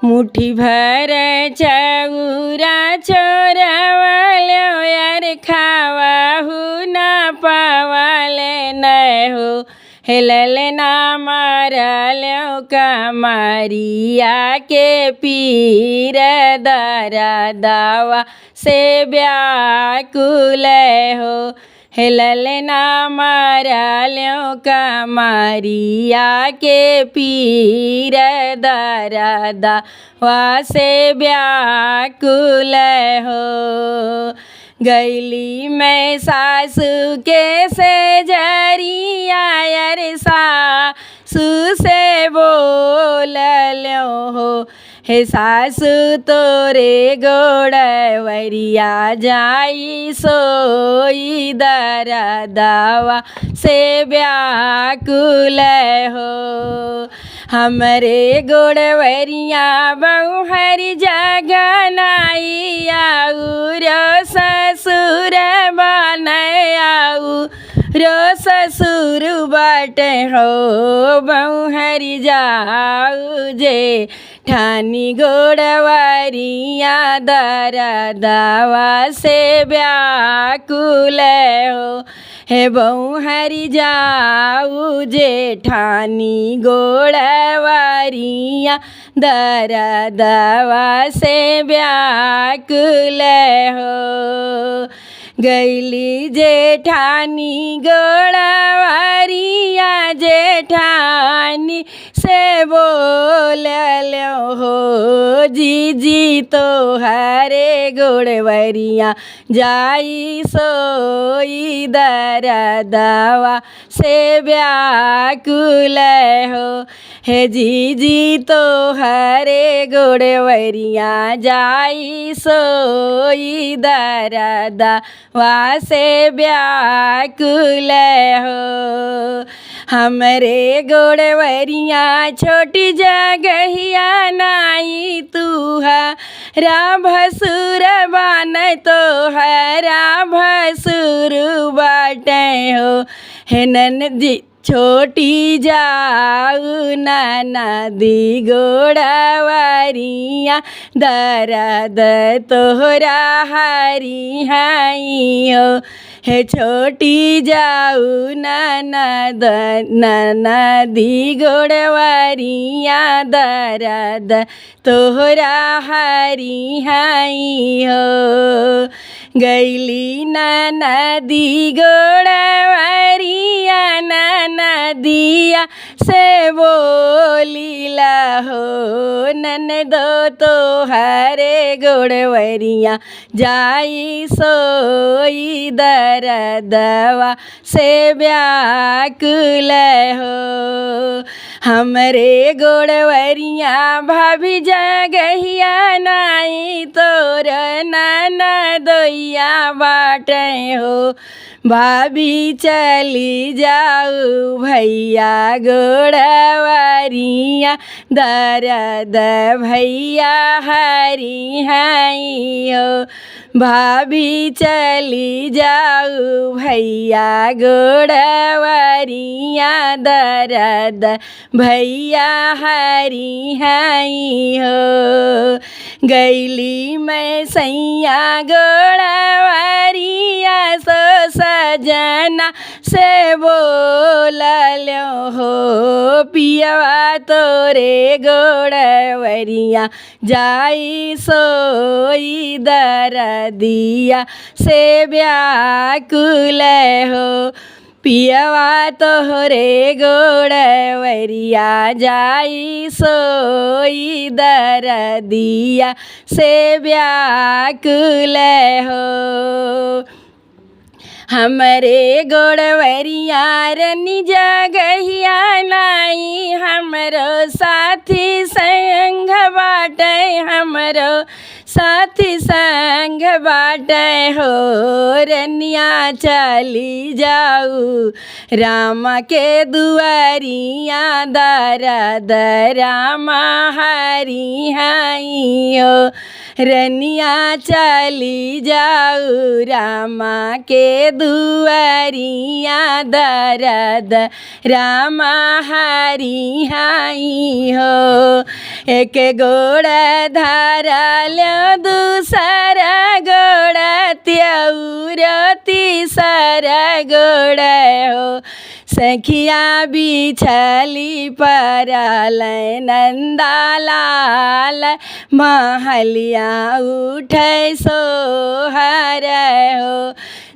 मुट्ठी भर चौरा चोरवलो यार खावाहु ना पावाले नहीं हो हेलल ना मारलो कमरिया के पीर दरा दावा से व्याकुल हो हेलल ना मारलो कमरिया के पीर दरा दावा से व्याकुल हो गैली मैं सासू के से जरिया यार सासू से बोललो हो हे सासू तोरे गोड़वरिया जाई सोई दरा दावा से व्याकुल हो हमरे गोड़वरिया बहुहर जगनाई आऊ ससुर बनाऊ रो ससुर बाटे हो बहुहरी जाऊ जे ठानी गोड़वरिया दरा दावा से व्याकुल हो हे बहुहरी जाऊ जेठानी गोड़वरिया दरा दावा से व्याकुल हो गैली जेठानी गोड़वरिया जेठानी से बोललो हो जीजी तो हरे गोड़वरिया जाई सोई दरा दावा से व्याकुल हो हे जीजी तो हरे गोड़वरिया जाई सोई दरा दावा से व्याकुल हो हमरे गोड़वरिया छोटी जगहिया नाई तुहरा भसुर बन तो हरा भसुर बाटे हो हे ननदी छोटी जाऊ नदी गोड़वरिया दर्द तोहरा हरी हाई हो हे छोटी जाऊ नदी गोड़वरिया दर्द तोहरा हरी हाई हो गैली नदी गोड़वरिया नदिया से बोलीला हो ननदो तो हरे गोड़वरिया जाई सोई दरा दावा से व्याकुल हो हमरे गोड़वरिया भाभी जगहिया नाई तोर ननदोइया बाटे हो भाभी चली जाऊ भैया गोड़वरिया दर्द भैया हरी हाई हो भाभी चली जाऊ भैया गोड़वरिया दर्द भैया हरी हाई हो गैली मैं सैया गोड़वरिया सो सजना से बोललो हो पियवा तोरे गोड़वरिया जाई सोई दरदिया से व्याकुल हो पियवा तोहरे गोड़वरिया जाई सोई दरदिया से व्याकुल हो हमरे गोड़वरिया रनी जगहिया नाई हमरो साथी संग बाटे हमरो साथी संग बाटे हो रनिया चली जाऊ रामा के दुआरिया दर्द रामा हरी हाई हो रनिया चली जाऊ रामा के दुआरिया दर्द रामा हरी हाई हो एक गोड़ धरल दूसरा गोड़ त्योर तीसरा गोड़ हो सखिया बिछली परल नंदलाल महलिया उठै सोहर हो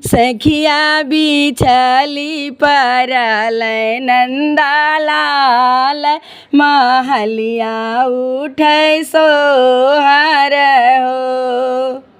सखिया बिछली परल नंदलाल महलिया उठै सोहर हो।